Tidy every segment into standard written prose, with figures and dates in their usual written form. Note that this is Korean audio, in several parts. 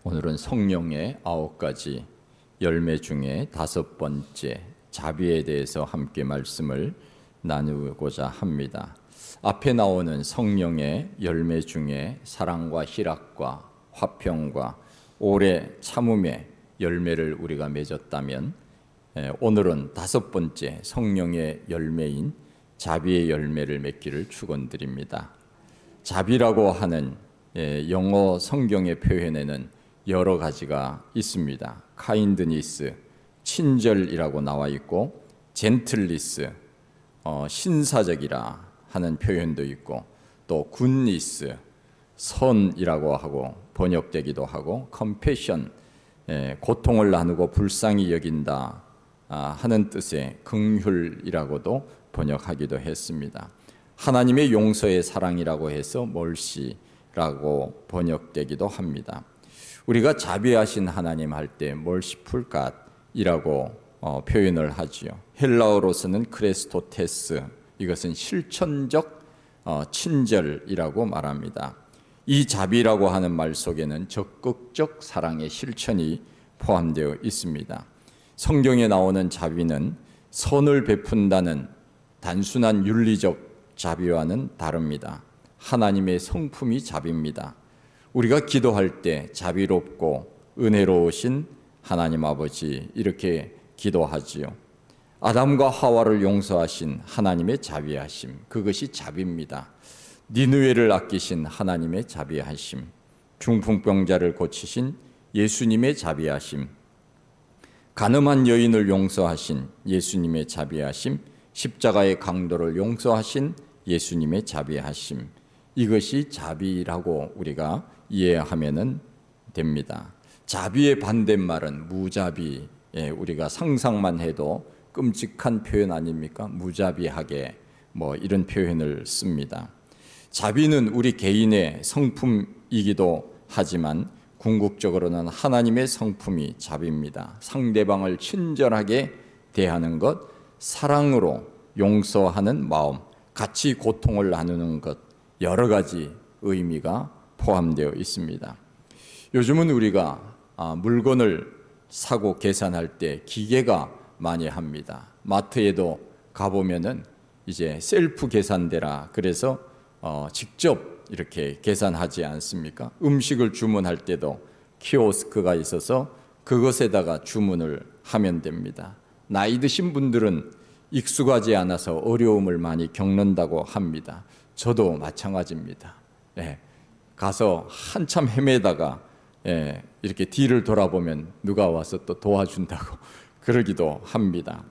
오늘은 성령의 9가지 열매 중에 5번째 자비에 대해서 함께 말씀을 나누고자 합니다. 앞에 나오는 성령의 열매 중에 사랑과 희락과 화평과 오래 참음의 열매를 우리가 맺었다면, 오늘은 5번째 성령의 열매인 자비의 열매를 맺기를 축원드립니다. 자비라고 하는 영어 성경의 표현에는 여러 가지가 있습니다. 카인드니스, 친절이라고 나와 있고, 젠틀리스, 신사적이라 하는 표현도 있고, 또 굿니스, 선이라고 하고 번역되기도 하고, 컴패션, 고통을 나누고 불쌍히 여긴다 하는 뜻의 긍휼이라고도 번역하기도 했습니다. 하나님의 용서의 사랑이라고 해서 멀시라고 번역되기도 합니다. 우리가 자비하신 하나님 할 때 멀시풀 갓이라고 표현을 하지요. 헬라어로서는 크레스토테스, 이것은 실천적 친절이라고 말합니다. 이 자비라고 하는 말 속에는 적극적 사랑의 실천이 포함되어 있습니다. 성경에 나오는 자비는 선을 베푼다는 단순한 윤리적 자비와는 다릅니다. 하나님의 성품이 자비입니다. 우리가 기도할 때 자비롭고 은혜로우신 하나님 아버지, 이렇게 기도하지요. 아담과 하와를 용서하신 하나님의 자비하심, 그것이 자비입니다. 니느웨를 아끼신 하나님의 자비하심, 중풍병자를 고치신 예수님의 자비하심, 간음한 여인을 용서하신 예수님의 자비하심, 십자가의 강도를 용서하신 예수님의 자비하심, 이것이 자비라고 우리가 이해하면 됩니다. 자비의 반대말은 무자비, 우리가 상상만 해도 끔찍한 표현 아닙니까? 무자비하게 이런 표현을 씁니다. 자비는 우리 개인의 성품이기도 하지만 궁극적으로는 하나님의 성품이 자비입니다. 상대방을 친절하게 대하는 것, 사랑으로 용서하는 마음, 같이 고통을 나누는 것, 여러 가지 의미가 포함되어 있습니다. 요즘은 우리가 물건을 사고 계산할 때 기계가 많이 합니다. 마트에도 가보면은 이제 셀프 계산대라 그래서 직접 이렇게 계산하지 않습니까? 음식을 주문할 때도 키오스크가 있어서 그것에다가 주문을 하면 됩니다. 나이 드신 분들은 익숙하지 않아서 어려움을 많이 겪는다고 합니다. 저도 마찬가지입니다. 가서 한참 헤매다가 이렇게 뒤를 돌아보면 누가 와서 또 도와준다고 그러기도 합니다.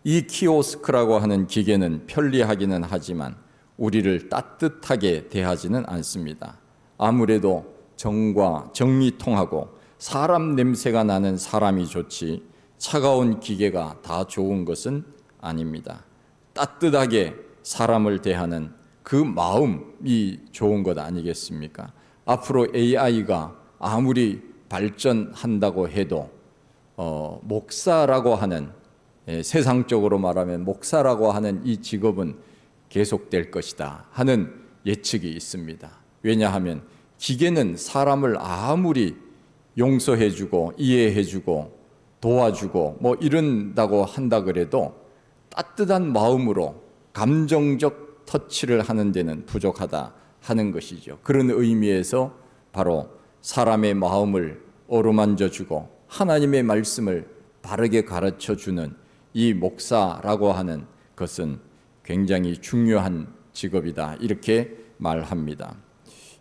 이 키오스크라고 하는 기계는 편리하기는 하지만 우리를 따뜻하게 대하지는 않습니다. 아무래도 정리통하고 사람 냄새가 나는 사람이 좋지 차가운 기계가 다 좋은 것은 아닙니다. 따뜻하게 사람을 대하는 그 마음이 좋은 것 아니겠습니까? 앞으로 AI가 아무리 발전한다고 해도 목사라고 하는, 세상적으로 말하면 목사라고 하는 이 직업은 계속될 것이다 하는 예측이 있습니다. 왜냐하면 기계는 사람을 아무리 용서해주고 이해해주고 도와주고 이런다고 한다 그래도 따뜻한 마음으로 감정적 터치를 하는 데는 부족하다 하는 것이죠. 그런 의미에서 바로 사람의 마음을 어루만져주고 하나님의 말씀을 바르게 가르쳐주는 이 목사라고 하는 것은 굉장히 중요한 직업이다, 이렇게 말합니다.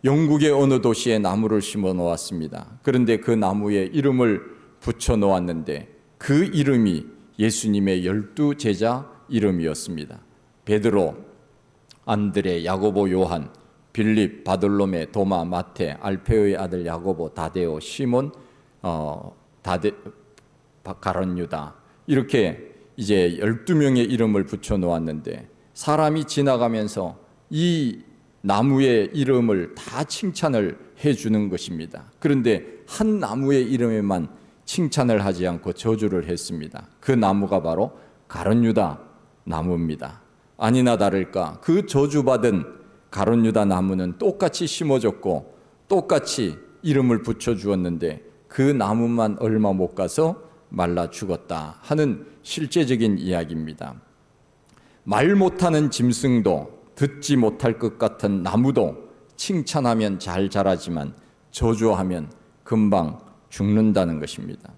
영국의 어느 도시에 나무를 심어 놓았습니다. 그런데 그 나무에 이름을 붙여 놓았는데 그 이름이 예수님의 12 제자 이름이었습니다. 베드로, 안드레, 야고보, 요한, 빌립, 바돌로메, 도마, 마테, 알페오의 아들 야고보, 다데오, 시몬, 가룟 유다, 이렇게 이제 12명의 이름을 붙여 놓았는데 사람이 지나가면서 이 나무의 이름을 다 칭찬을 해주는 것입니다. 그런데 한 나무의 이름에만 칭찬을 하지 않고 저주를 했습니다. 그 나무가 바로 가룟 유다 나무입니다. 아니나 다를까 그 저주받은 가룟 유다 나무는 똑같이 심어졌고 똑같이 이름을 붙여 주었는데 그 나무만 얼마 못 가서 말라 죽었다 하는 실제적인 이야기입니다. 말 못하는 짐승도 듣지 못할 것 같은 나무도 칭찬하면 잘 자라지만 저주하면 금방 죽는다는 것입니다.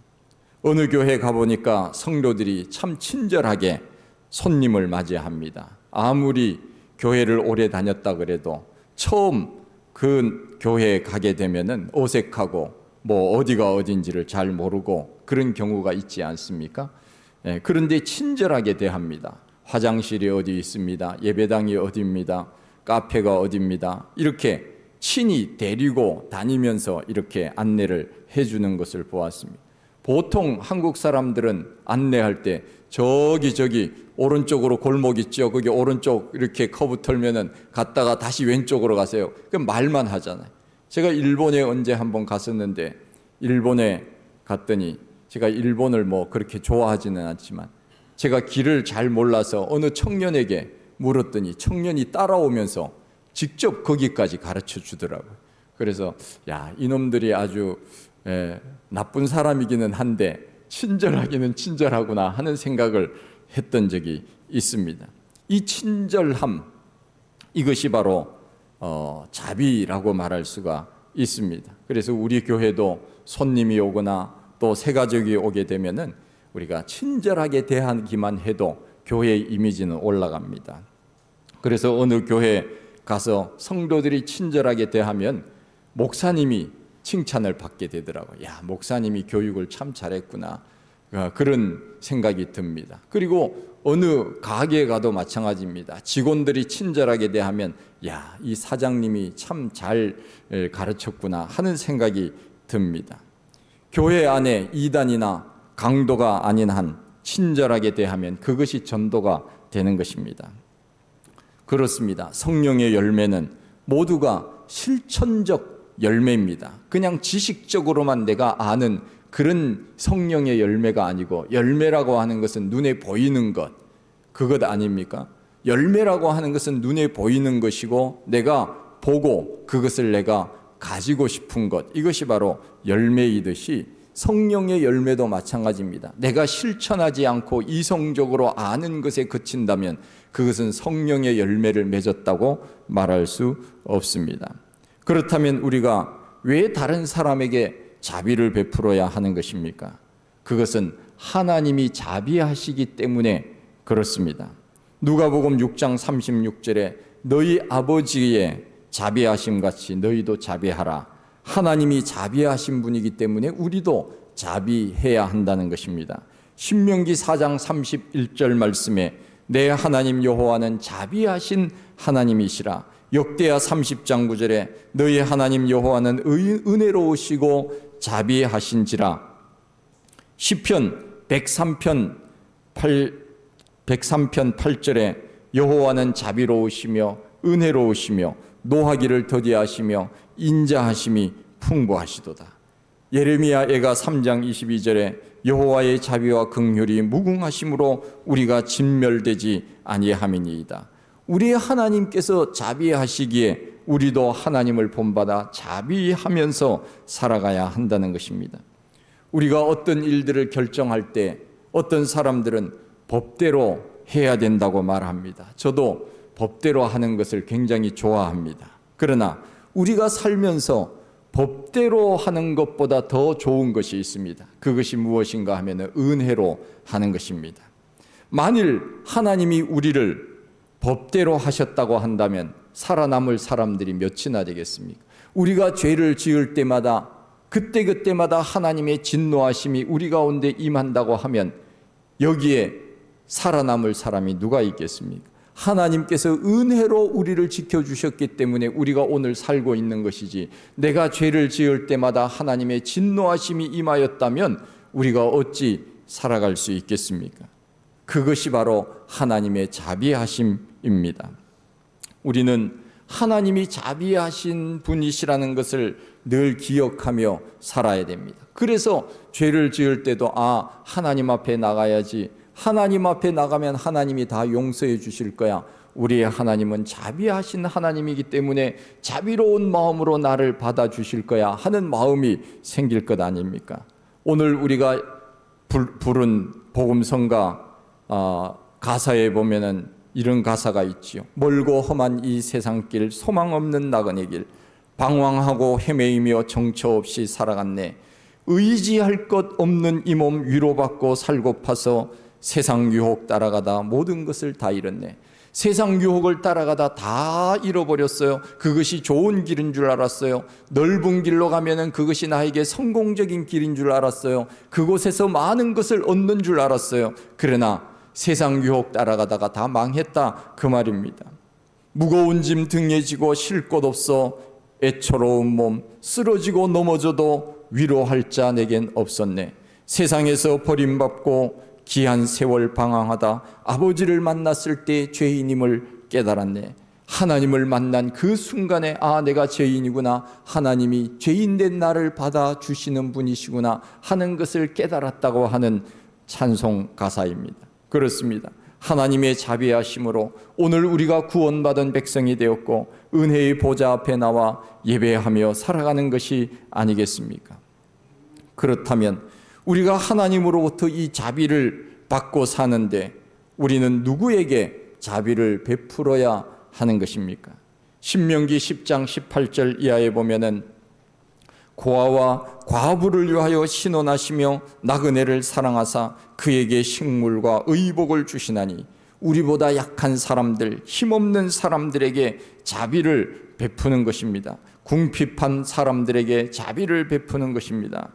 어느 교회 가보니까 성도들이 참 친절하게 손님을 맞이합니다. 아무리 교회를 오래 다녔다 그래도 처음 그 교회에 가게 되면은 어색하고 뭐 어디가 어딘지를 잘 모르고 그런 경우가 있지 않습니까? 그런데 친절하게 대합니다. 화장실이 어디 있습니다. 예배당이 어디입니다. 카페가 어디입니다. 이렇게 친히 데리고 다니면서 이렇게 안내를 해주는 것을 보았습니다. 보통 한국 사람들은 안내할 때 저기 오른쪽으로 골목 있죠. 거기 오른쪽 이렇게 커브 털면은 갔다가 다시 왼쪽으로 가세요. 그 말만 하잖아요. 제가 일본에 언제 한번 갔었는데 일본에 갔더니 제가 일본을 뭐 그렇게 좋아하지는 않지만 제가 길을 잘 몰라서 어느 청년에게 물었더니 청년이 따라오면서 직접 거기까지 가르쳐 주더라고요. 그래서 야, 이놈들이 아주 나쁜 사람이기는 한데 친절하기는 친절하구나 하는 생각을 했던 적이 있습니다. 이 친절함, 이것이 바로 자비라고 말할 수가 있습니다. 그래서 우리 교회도 손님이 오거나 또 새가족이 오게 되면은 우리가 친절하게 대하기만 해도 교회의 이미지는 올라갑니다. 그래서 어느 교회 가서 성도들이 친절하게 대하면 목사님이 칭찬을 받게 되더라고요. 야, 목사님이 교육을 참 잘했구나. 그런 생각이 듭니다. 그리고 어느 가게에 가도 마찬가지입니다. 직원들이 친절하게 대하면 야, 이 사장님이 참 잘 가르쳤구나 하는 생각이 듭니다. 교회 안에 이단이나 강도가 아닌 한 친절하게 대하면 그것이 전도가 되는 것입니다. 그렇습니다. 성령의 열매는 모두가 실천적 열매입니다. 그냥 지식적으로만 내가 아는 그런 성령의 열매가 아니고 열매라고 하는 것은 눈에 보이는 것, 그것 아닙니까? 열매라고 하는 것은 눈에 보이는 것이고 내가 보고 그것을 내가 가지고 싶은 것, 이것이 바로 열매이듯이 성령의 열매도 마찬가지입니다. 내가 실천하지 않고 이성적으로 아는 것에 그친다면 그것은 성령의 열매를 맺었다고 말할 수 없습니다. 그렇다면 우리가 왜 다른 사람에게 자비를 베풀어야 하는 것입니까? 그것은 하나님이 자비하시기 때문에 그렇습니다. 누가복음 6장 36절에 너희 아버지의 자비하심 같이 너희도 자비하라. 하나님이 자비하신 분이기 때문에 우리도 자비해야 한다는 것입니다. 신명기 4장 31절 말씀에 내 하나님 여호와는 자비하신 하나님이시라. 역대하 30장 9절에 너희 하나님 여호와는 은혜로우시고 자비하신지라. 시편 103편 8절에 여호와는 자비로우시며 은혜로우시며 노하기를 더디하시며 인자하심이 풍부하시도다. 예레미야 애가 3장 22절에 여호와의 자비와 긍휼이 무궁하심으로 우리가 진멸되지 아니함이니이다. 우리 하나님께서 자비하시기에 우리도 하나님을 본받아 자비하면서 살아가야 한다는 것입니다. 우리가 어떤 일들을 결정할 때 어떤 사람들은 법대로 해야 된다고 말합니다. 저도 법대로 하는 것을 굉장히 좋아합니다. 그러나 우리가 살면서 법대로 하는 것보다 더 좋은 것이 있습니다. 그것이 무엇인가 하면 은혜로 하는 것입니다. 만일 하나님이 우리를 법대로 하셨다고 한다면 살아남을 사람들이 몇이나 되겠습니까? 우리가 죄를 지을 때마다 그때마다 하나님의 진노하심이 우리 가운데 임한다고 하면 여기에 살아남을 사람이 누가 있겠습니까? 하나님께서 은혜로 우리를 지켜주셨기 때문에 우리가 오늘 살고 있는 것이지, 내가 죄를 지을 때마다 하나님의 진노하심이 임하였다면 우리가 어찌 살아갈 수 있겠습니까? 그것이 바로 하나님의 자비하심입니다. 우리는 하나님이 자비하신 분이시라는 것을 늘 기억하며 살아야 됩니다. 그래서 죄를 지을 때도 하나님 앞에 나가야지, 하나님 앞에 나가면 하나님이 다 용서해 주실 거야, 우리의 하나님은 자비하신 하나님이기 때문에 자비로운 마음으로 나를 받아주실 거야 하는 마음이 생길 것 아닙니까? 오늘 우리가 부른 복음성가 가사에 보면은 이런 가사가 있지요. 멀고 험한 이 세상길, 소망 없는 나그네 길, 방황하고 헤매이며 정처 없이 살아갔네. 의지할 것 없는 이 몸 위로받고 살고파서 세상 유혹 따라가다 모든 것을 다 잃었네. 세상 유혹을 따라가다 다 잃어버렸어요. 그것이 좋은 길인 줄 알았어요. 넓은 길로 가면은 그것이 나에게 성공적인 길인 줄 알았어요. 그곳에서 많은 것을 얻는 줄 알았어요. 그러나 세상 유혹 따라가다가 다 망했다 그 말입니다. 무거운 짐 등에 지고 쉴 곳 없어 애처로운 몸 쓰러지고 넘어져도 위로할 자 내겐 없었네. 세상에서 버림받고 기한 세월 방황하다 아버지를 만났을 때 죄인임을 깨달았네. 하나님을 만난 그 순간에 내가 죄인이구나, 하나님이 죄인된 나를 받아주시는 분이시구나 하는 것을 깨달았다고 하는 찬송 가사입니다. 그렇습니다. 하나님의 자비하심으로 오늘 우리가 구원받은 백성이 되었고 은혜의 보좌 앞에 나와 예배하며 살아가는 것이 아니겠습니까? 그렇다면 우리가 하나님으로부터 이 자비를 받고 사는데 우리는 누구에게 자비를 베풀어야 하는 것입니까? 신명기 10장 18절 이하에 보면은 고아와 과부를 위하여 신원하시며 나그네를 사랑하사 그에게 식물과 의복을 주시나니 우리보다 약한 사람들, 힘없는 사람들에게 자비를 베푸는 것입니다. 궁핍한 사람들에게 자비를 베푸는 것입니다.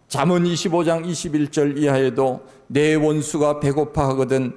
잠언 25장 21절 이하에도 내 원수가 배고파 하거든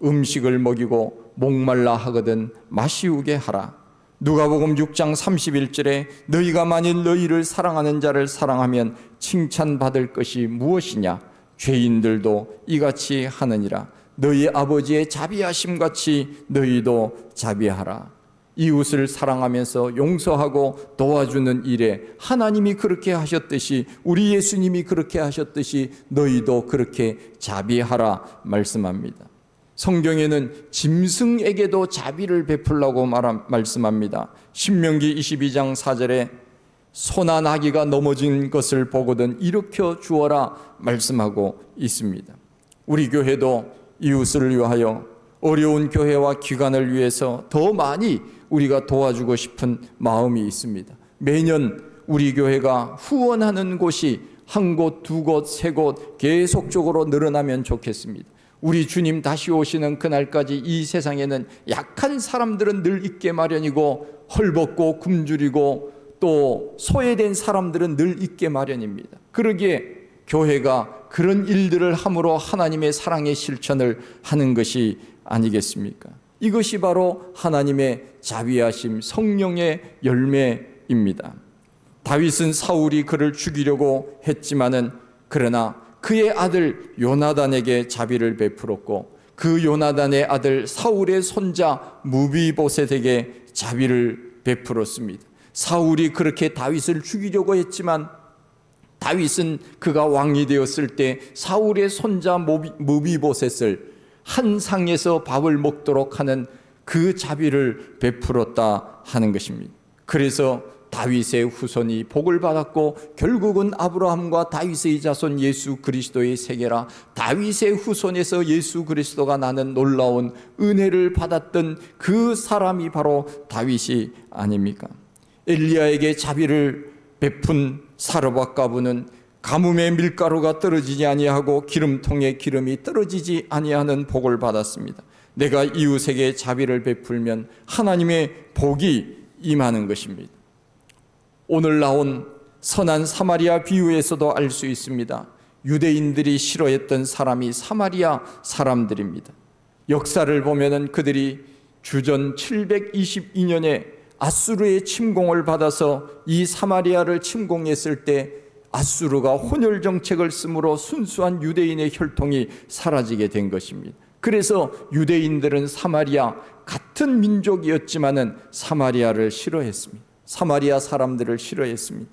음식을 먹이고 목말라 하거든 마시우게 하라. 누가복음 6장 31절에 너희가 만일 너희를 사랑하는 자를 사랑하면 칭찬받을 것이 무엇이냐? 죄인들도 이같이 하느니라. 너희 아버지의 자비하심같이 너희도 자비하라. 이웃을 사랑하면서 용서하고 도와주는 일에 하나님이 그렇게 하셨듯이, 우리 예수님이 그렇게 하셨듯이 너희도 그렇게 자비하라 말씀합니다. 성경에는 짐승에게도 자비를 베풀라고 말씀합니다. 신명기 22장 4절에 소나 나귀가 넘어진 것을 보거든 일으켜 주어라 말씀하고 있습니다. 우리 교회도 이웃을 위하여, 어려운 교회와 기관을 위해서 더 많이 우리가 도와주고 싶은 마음이 있습니다. 매년 우리 교회가 후원하는 곳이 한 곳, 두 곳, 세 곳 계속적으로 늘어나면 좋겠습니다. 우리 주님 다시 오시는 그날까지 이 세상에는 약한 사람들은 늘 있게 마련이고 헐벗고 굶주리고 또 소외된 사람들은 늘 있게 마련입니다. 그러기에 교회가 그런 일들을 함으로 하나님의 사랑의 실천을 하는 것이 아니겠습니까? 이것이 바로 하나님의 자비하심, 성령의 열매입니다. 다윗은 사울이 그를 죽이려고 했지만은 그러나 그의 아들 요나단에게 자비를 베풀었고 그 요나단의 아들 사울의 손자 무비보셋에게 자비를 베풀었습니다. 사울이 그렇게 다윗을 죽이려고 했지만 다윗은 그가 왕이 되었을 때 사울의 손자 무비보셋을 한 상에서 밥을 먹도록 하는 그 자비를 베풀었다 하는 것입니다. 그래서 다윗의 후손이 복을 받았고 결국은 아브라함과 다윗의 자손 예수 그리스도의 세계라, 다윗의 후손에서 예수 그리스도가 나는 놀라운 은혜를 받았던 그 사람이 바로 다윗이 아닙니까? 엘리야에게 자비를 베푼 사르밧 가부는 가뭄에 밀가루가 떨어지지 아니하고 기름통에 기름이 떨어지지 아니하는 복을 받았습니다. 내가 이웃에게 자비를 베풀면 하나님의 복이 임하는 것입니다. 오늘 나온 선한 사마리아 비유에서도 알 수 있습니다. 유대인들이 싫어했던 사람이 사마리아 사람들입니다. 역사를 보면은 그들이 주전 722년에 아수르의 침공을 받아서 이 사마리아를 침공했을 때 아수르가 혼혈 정책을 쓰므로 순수한 유대인의 혈통이 사라지게 된 것입니다. 그래서 유대인들은 사마리아 같은 민족이었지만은 사마리아를 싫어했습니다. 사마리아 사람들을 싫어했습니다.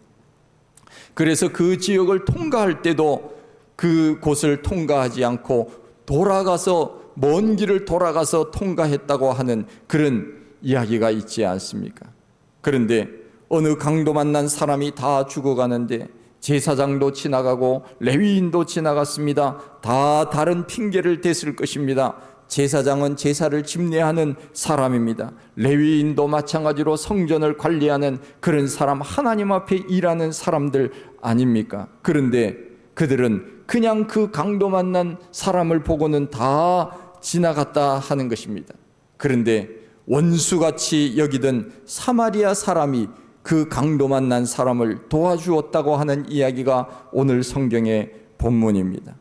그래서 그 지역을 통과할 때도 그 곳을 통과하지 않고 돌아가서 먼 길을 돌아가서 통과했다고 하는 그런 이야기가 있지 않습니까? 그런데 어느 강도 만난 사람이 다 죽어가는데 제사장도 지나가고 레위인도 지나갔습니다. 다 다른 핑계를 댔을 것입니다. 제사장은 제사를 집례하는 사람입니다. 레위인도 마찬가지로 성전을 관리하는 그런 사람, 하나님 앞에 일하는 사람들 아닙니까? 그런데 그들은 그냥 그 강도 만난 사람을 보고는 다 지나갔다 하는 것입니다. 그런데 원수같이 여기던 사마리아 사람이 그 강도 만난 사람을 도와주었다고 하는 이야기가 오늘 성경의 본문입니다.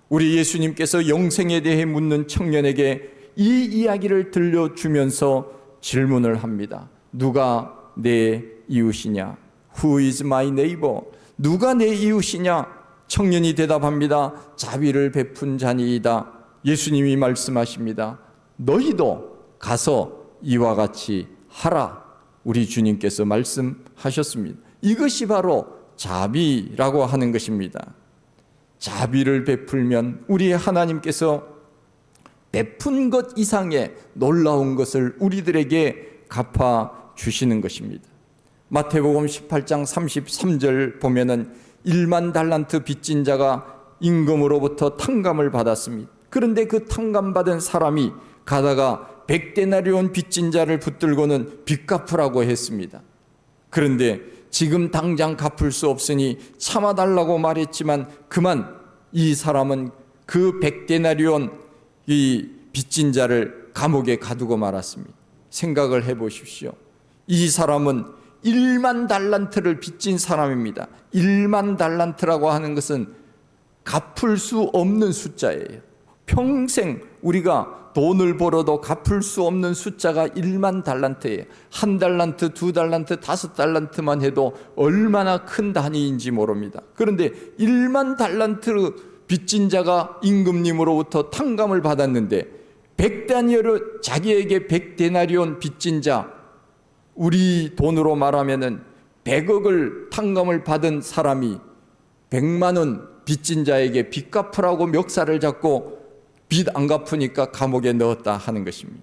우리 예수님께서 영생에 대해 묻는 청년에게 이 이야기를 들려주면서 질문을 합니다. 누가 내 이웃이냐? Who is my neighbor? 누가 내 이웃이냐? 청년이 대답합니다. 자비를 베푼 자니이다. 예수님이 말씀하십니다. 너희도 가서 이와 같이 하라. 우리 주님께서 말씀하셨습니다. 이것이 바로 자비라고 하는 것입니다. 자비를 베풀면 우리 하나님께서 베푼 것 이상의 놀라운 것을 우리들에게 갚아 주시는 것입니다. 마태복음 18장 33절 보면은 1만 달란트 빚진 자가 임금으로부터 탕감을 받았습니다. 그런데 그 탕감받은 사람이 가다가 100데나리온 빚진 자를 붙들고는 빚 갚으라고 했습니다. 그런데 지금 당장 갚을 수 없으니 참아달라고 말했지만 그만 이 사람은 그 100데나리온 이 빚진 자를 감옥에 가두고 말았습니다. 생각을 해보십시오. 이 사람은 1만 달란트를 빚진 사람입니다. 1만 달란트라고 하는 것은 갚을 수 없는 숫자예요. 평생 우리가 돈을 벌어도 갚을 수 없는 숫자가 1만 달란트예요. 1달란트, 2달란트, 5달란트만 해도 얼마나 큰 단위인지 모릅니다. 그런데 1만 달란트 빚진 자가 임금님으로부터 탕감을 받았는데 100데나리온, 자기에게 100데나리온 빚진 자, 우리 돈으로 말하면은 100억을 탕감을 받은 사람이 100만 원 빚진 자에게 빚 갚으라고 멱살을 잡고 빚 안 갚으니까 감옥에 넣었다 하는 것입니다.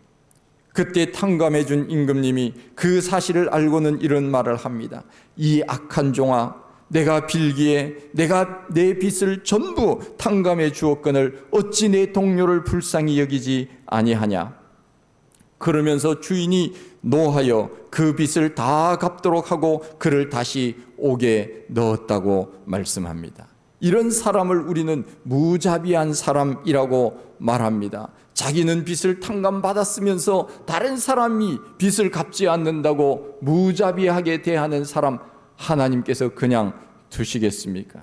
그때 탕감해 준 임금님이 그 사실을 알고는 이런 말을 합니다. 이 악한 종아, 내가 빌기에 내가 내 빚을 전부 탕감해 주었거늘 어찌 내 동료를 불쌍히 여기지 아니하냐. 그러면서 주인이 노하여 그 빚을 다 갚도록 하고 그를 다시 옥에 넣었다고 말씀합니다. 이런 사람을 우리는 무자비한 사람이라고 말합니다. 자기는 빚을 탕감받았으면서 다른 사람이 빚을 갚지 않는다고 무자비하게 대하는 사람 하나님께서 그냥 두시겠습니까?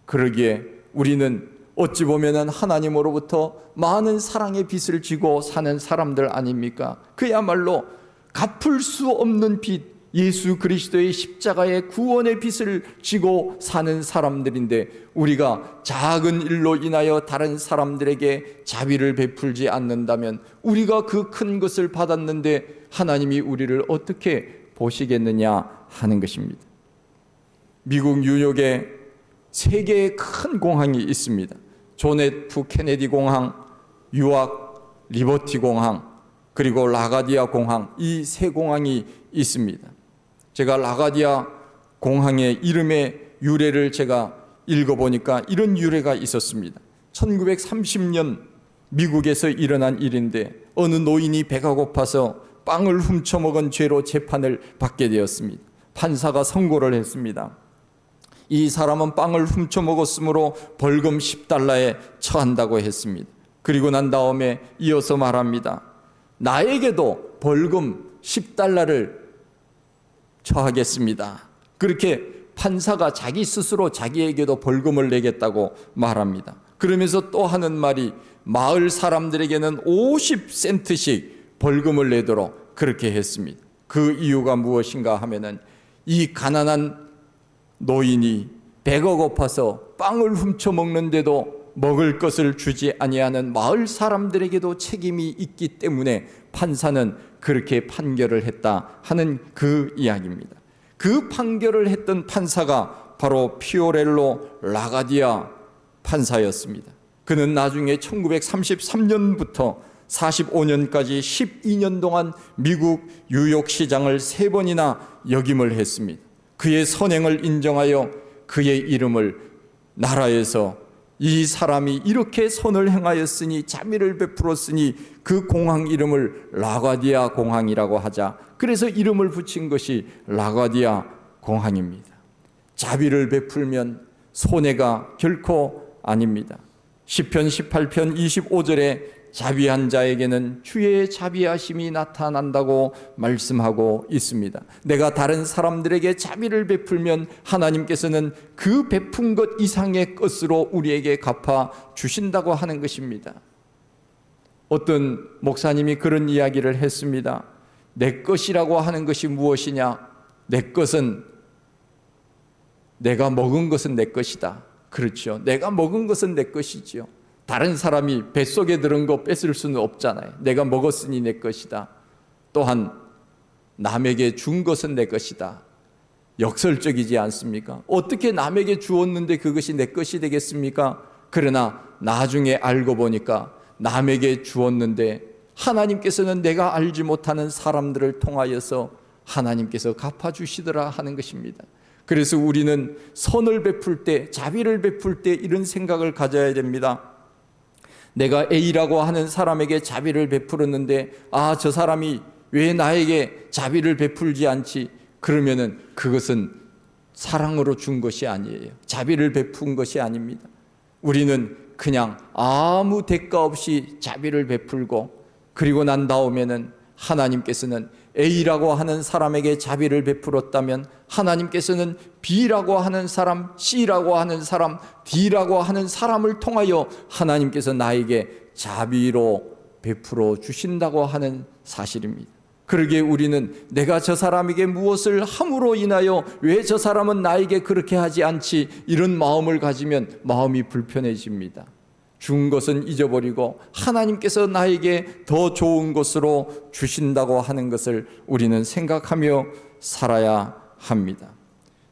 그러기에 우리는 어찌 보면 하나님으로부터 많은 사랑의 빚을 지고 사는 사람들 아닙니까? 그야말로 갚을 수 없는 빚, 예수 그리스도의 십자가의 구원의 빚을 지고 사는 사람들인데 우리가 작은 일로 인하여 다른 사람들에게 자비를 베풀지 않는다면 우리가 그 큰 것을 받았는데 하나님이 우리를 어떻게 보시겠느냐 하는 것입니다. 미국 뉴욕에 세 개의 큰 공항이 있습니다. 존 F 케네디 공항, 유악 리버티 공항, 그리고 라가디아 공항, 이 세 공항이 있습니다. 제가 라가디아 공항의 이름의 유래를 제가 읽어보니까 이런 유래가 있었습니다. 1930년 미국에서 일어난 일인데 어느 노인이 배가 고파서 빵을 훔쳐먹은 죄로 재판을 받게 되었습니다. 판사가 선고를 했습니다. 이 사람은 빵을 훔쳐먹었으므로 벌금 10달러에 처한다고 했습니다. 그리고 난 다음에 이어서 말합니다. 나에게도 벌금 10달러를 처하겠습니다. 그렇게 판사가 자기 스스로 자기에게도 벌금을 내겠다고 말합니다. 그러면서 또 하는 말이 마을 사람들에게는 50센트씩 벌금을 내도록 그렇게 했습니다. 그 이유가 무엇인가 하면은 이 가난한 노인이 배가 고파서 빵을 훔쳐 먹는데도 먹을 것을 주지 아니하는 마을 사람들에게도 책임이 있기 때문에 판사는 그렇게 판결을 했다 하는 그 이야기입니다. 그 판결을 했던 판사가 바로 피오렐로 라가디아 판사였습니다. 그는 나중에 1933년부터 45년까지 12년 동안 미국 뉴욕 시장을 3번이나 역임을 했습니다. 그의 선행을 인정하여 그의 이름을 나라에서 이 사람이 이렇게 선을 행하였으니 자비를 베풀었으니 그 공항 이름을 라과디아 공항이라고 하자. 그래서 이름을 붙인 것이 라과디아 공항입니다. 자비를 베풀면 손해가 결코 아닙니다. 시편 18편 25절에 자비한 자에게는 주의 자비하심이 나타난다고 말씀하고 있습니다. 내가 다른 사람들에게 자비를 베풀면 하나님께서는 그 베푼 것 이상의 것으로 우리에게 갚아 주신다고 하는 것입니다. 어떤 목사님이 그런 이야기를 했습니다. 내 것이라고 하는 것이 무엇이냐? 내 것은 내가 먹은 것은 내 것이다. 그렇죠. 내가 먹은 것은 내 것이지요. 다른 사람이 뱃속에 들은 거 뺏을 수는 없잖아요. 내가 먹었으니 내 것이다. 또한 남에게 준 것은 내 것이다. 역설적이지 않습니까? 어떻게 남에게 주었는데 그것이 내 것이 되겠습니까? 그러나 나중에 알고 보니까 남에게 주었는데 하나님께서는 내가 알지 못하는 사람들을 통하여서 하나님께서 갚아주시더라 하는 것입니다. 그래서 우리는 선을 베풀 때, 자비를 베풀 때 이런 생각을 가져야 됩니다. 내가 A라고 하는 사람에게 자비를 베풀었는데 저 사람이 왜 나에게 자비를 베풀지 않지? 그러면은 그것은 사랑으로 준 것이 아니에요. 자비를 베푼 것이 아닙니다. 우리는 그냥 아무 대가 없이 자비를 베풀고 그리고 난 다음에는 하나님께서는 A라고 하는 사람에게 자비를 베풀었다면 하나님께서는 B라고 하는 사람, C라고 하는 사람, D라고 하는 사람을 통하여 하나님께서 나에게 자비로 베풀어 주신다고 하는 사실입니다. 그러기에 우리는 내가 저 사람에게 무엇을 함으로 인하여 왜 저 사람은 나에게 그렇게 하지 않지? 이런 마음을 가지면 마음이 불편해집니다. 준 것은 잊어버리고 하나님께서 나에게 더 좋은 것으로 주신다고 하는 것을 우리는 생각하며 살아야 합니다.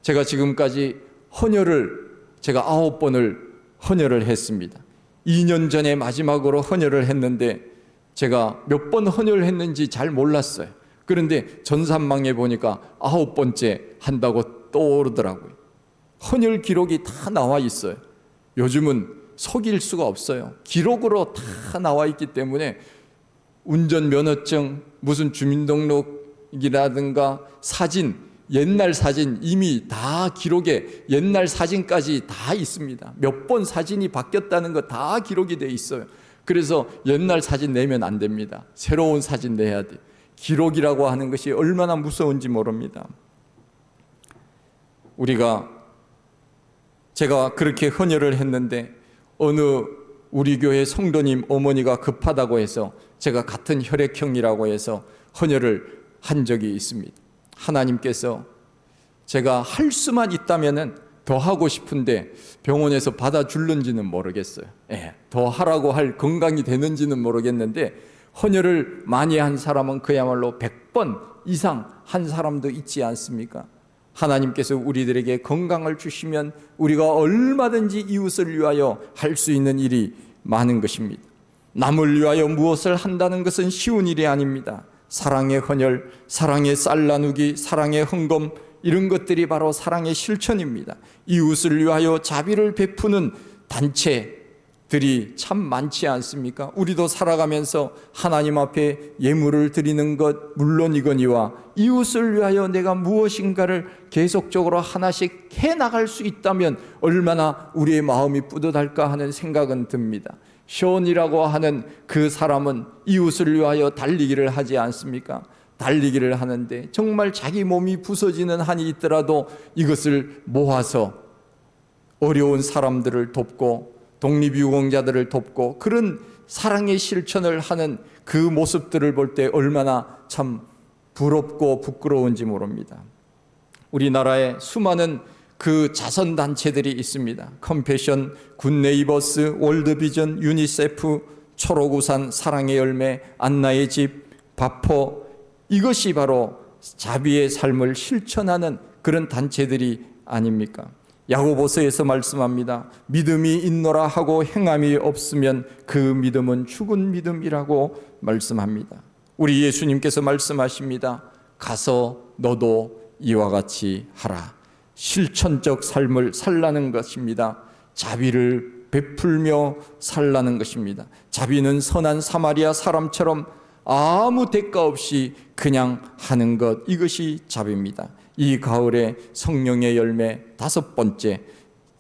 제가 지금까지 제가 9번을 헌혈을 했습니다. 2년 전에 마지막으로 헌혈을 했는데 제가 몇 번 헌혈을 했는지 잘 몰랐어요. 그런데 전산망에 보니까 9번째 한다고 떠오르더라고요. 헌혈 기록이 다 나와 있어요. 요즘은 속일 수가 없어요. 기록으로 다 나와 있기 때문에 운전면허증, 무슨 주민등록이라든가 사진, 옛날 사진 이미 다 기록에 옛날 사진까지 다 있습니다. 몇 번 사진이 바뀌었다는 거 다 기록이 돼 있어요. 그래서 옛날 사진 내면 안 됩니다. 새로운 사진 내야 돼. 기록이라고 하는 것이 얼마나 무서운지 모릅니다. 제가 그렇게 헌혈을 했는데 어느 우리 교회 성도님 어머니가 급하다고 해서 제가 같은 혈액형이라고 해서 헌혈을 한 적이 있습니다. 하나님께서 제가 할 수만 있다면 더 하고 싶은데 병원에서 받아줄는지는 모르겠어요. 더 하라고 할 건강이 되는지는 모르겠는데 헌혈을 많이 한 사람은 그야말로 100번 이상 한 사람도 있지 않습니까? 하나님께서 우리들에게 건강을 주시면 우리가 얼마든지 이웃을 위하여 할 수 있는 일이 많은 것입니다. 남을 위하여 무엇을 한다는 것은 쉬운 일이 아닙니다. 사랑의 헌혈, 사랑의 쌀 나누기, 사랑의 헌금 이런 것들이 바로 사랑의 실천입니다. 이웃을 위하여 자비를 베푸는 단체들이 참 많지 않습니까? 우리도 살아가면서 하나님 앞에 예물을 드리는 것 물론이거니와 이웃을 위하여 내가 무엇인가를 계속적으로 하나씩 해나갈 수 있다면 얼마나 우리의 마음이 뿌듯할까 하는 생각은 듭니다. 션이라고 하는 그 사람은 이웃을 위하여 달리기를 하지 않습니까? 달리기를 하는데 정말 자기 몸이 부서지는 한이 있더라도 이것을 모아서 어려운 사람들을 돕고 독립유공자들을 돕고 그런 사랑의 실천을 하는 그 모습들을 볼 때 얼마나 참 부럽고 부끄러운지 모릅니다. 우리나라에 수많은 그 자선단체들이 있습니다. 컴패션, 굿네이버스, 월드비전, 유니세프, 초록우산, 사랑의 열매, 안나의 집, 바포 이것이 바로 자비의 삶을 실천하는 그런 단체들이 아닙니까? 야고보서에서 말씀합니다. 믿음이 있노라 하고 행함이 없으면 그 믿음은 죽은 믿음이라고 말씀합니다. 우리 예수님께서 말씀하십니다. 가서 너도 이와 같이 하라. 실천적 삶을 살라는 것입니다. 자비를 베풀며 살라는 것입니다. 자비는 선한 사마리아 사람처럼 아무 대가 없이 그냥 하는 것, 이것이 자비입니다. 이 가을에 성령의 열매 5번째,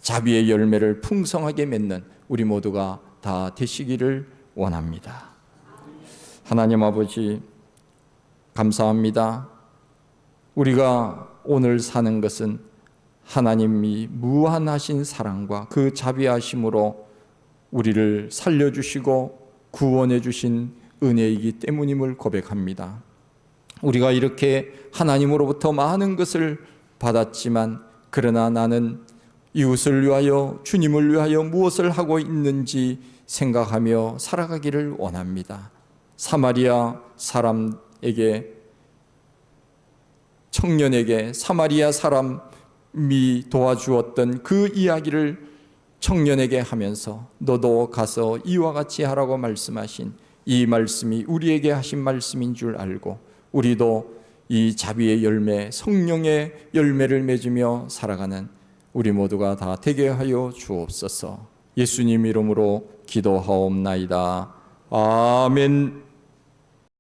자비의 열매를 풍성하게 맺는 우리 모두가 다 되시기를 원합니다. 하나님 아버지, 감사합니다. 우리가 오늘 사는 것은 하나님이 무한하신 사랑과 그 자비하심으로 우리를 살려주시고 구원해 주신 은혜이기 때문임을 고백합니다. 우리가 이렇게 하나님으로부터 많은 것을 받았지만 그러나 나는 이웃을 위하여, 주님을 위하여 무엇을 하고 있는지 생각하며 살아가기를 원합니다. 사마리아 사람에게, 청년에게 사마리아 사람이 도와주었던 그 이야기를 청년에게 하면서 너도 가서 이와 같이 하라고 말씀하신 이 말씀이 우리에게 하신 말씀인 줄 알고 우리도 이 자비의 열매, 성령의 열매를 맺으며 살아가는 우리 모두가 다 되게 하여 주옵소서. 예수님 이름으로 기도하옵나이다. 아멘.